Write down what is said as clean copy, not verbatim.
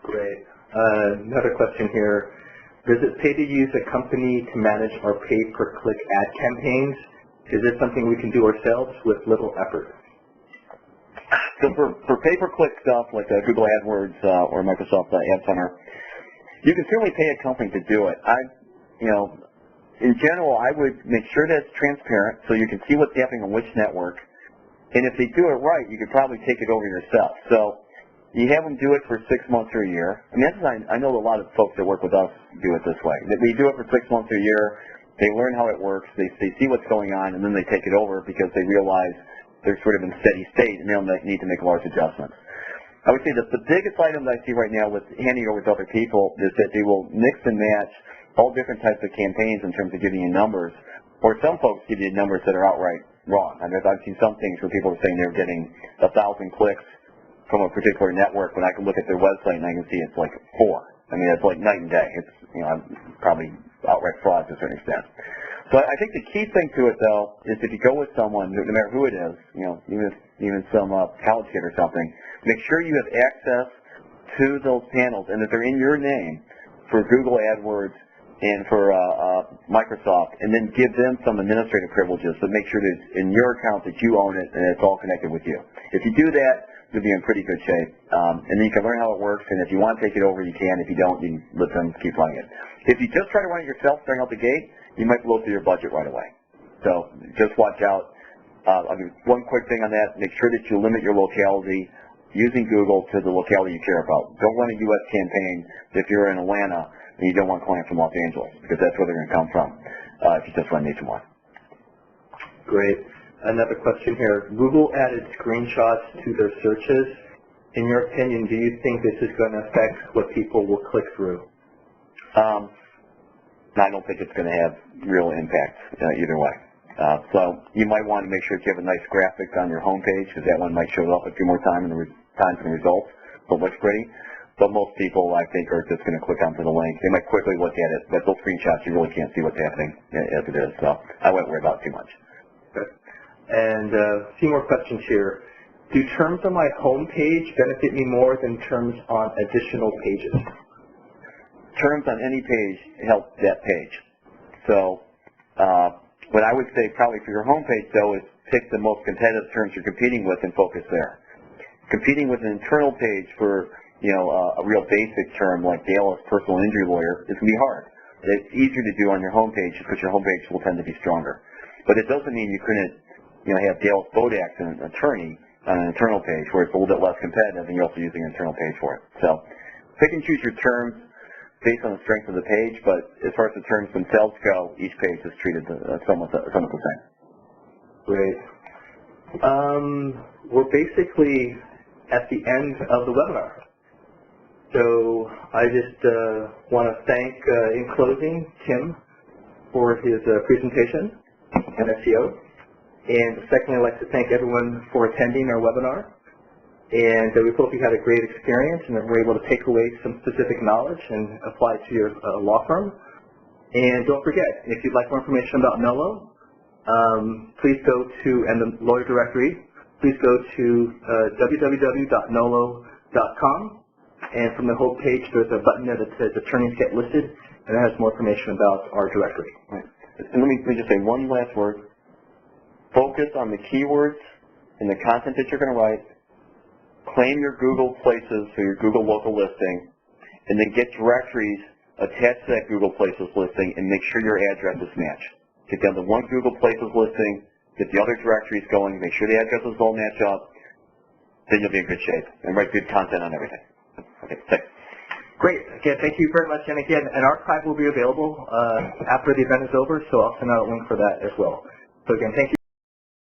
Great. Another question here. Does it pay to use a company to manage our pay-per-click ad campaigns? Is this something we can do ourselves with little effort? So for pay-per-click stuff like Google AdWords or Microsoft Ad Center, you can certainly pay a company to do it. In general, I would make sure that it's transparent so you can see what's happening on which network. And if they do it right, you could probably take it over yourself. So you have them do it for 6 months or a year. I mean, I know a lot of folks that work with us do it this way. We do it for 6 months or a year. They learn how it works. They see what's going on, and then they take it over because they realize they're sort of in steady state, and they don't need to make large adjustments. I would say that the biggest item that I see right now with handing it over to other people is that they will mix and match all different types of campaigns in terms of giving you numbers, or some folks give you numbers that are outright wrong. I mean, I've seen some things where people are saying they're getting 1,000 clicks from a particular network when I can look at their website and I can see it's like 4. I mean, it's like night and day. It's probably outright fraud to a certain extent. So I think the key thing to it, though, is if you go with someone, no matter who it is, even some college kid or something, make sure you have access to those panels and that they're in your name for Google AdWords and for Microsoft, and then give them some administrative privileges, but make sure that it's in your account that you own it and it's all connected with you. If you do that, you'll be in pretty good shape. And then you can learn how it works, and if you want to take it over, you can. If you don't, you can let them keep running it. If you just try to run it yourself starting out the gate, you might blow through your budget right away. So just watch out. One quick thing on that, make sure that you limit your locality using Google to the locality you care about. Don't run a U.S. campaign if you're in Atlanta and you don't want clients from Los Angeles, because that's where they're going to come from if you just run nationwide. Great. Another question here. Google added screenshots to their searches. In your opinion, do you think this is going to affect what people will click through? I don't think it's going to have real impact either way. So you might want to make sure that you have a nice graphic on your homepage, because that one might show up a few more times in the results, so it looks pretty. But most people, I think, are just going to click onto the link. They might quickly look at it, but those screenshots, you really can't see what's happening as it is. So I wouldn't worry about it too much. Okay. And a few more questions here. Do terms on my homepage benefit me more than terms on additional pages? Terms on any page help that page. So what I would say probably for your homepage, though, is pick the most competitive terms you're competing with and focus there. Competing with an internal page for a real basic term like Dallas personal injury lawyer is going to be hard. It's easier to do on your homepage because your homepage will tend to be stronger. But it doesn't mean you couldn't have Dallas Bodax, an attorney, on an internal page where it's a little bit less competitive and you're also using an internal page for it. So pick and choose your terms based on the strength of the page, but as far as the terms themselves go, each page is treated somewhat the same. Great. We're basically at the end of the webinar. So I just want to thank, in closing, Tim for his presentation on SEO. And secondly, I'd like to thank everyone for attending our webinar. And we hope you had a great experience and were able to take away some specific knowledge and apply it to your law firm. And don't forget, if you'd like more information about Nolo, please go to, and the lawyer directory, please go to www.nolo.com. And from the home page, there's a button there that says attorneys get listed, and it has more information about our directory. Right. And let me just say one last word. Focus on the keywords and the content that you're going to write. Claim your Google Places, so your Google local listing, and then get directories attached to that Google Places listing and make sure your addresses match. Get down to one Google Places listing, get the other directories going, make sure the addresses all match up, then you'll be in good shape, and write good content on everything. Okay, thanks. Great. Again, thank you very much. And again, an archive will be available after the event is over, so I'll send out a link for that as well. So again, thank you.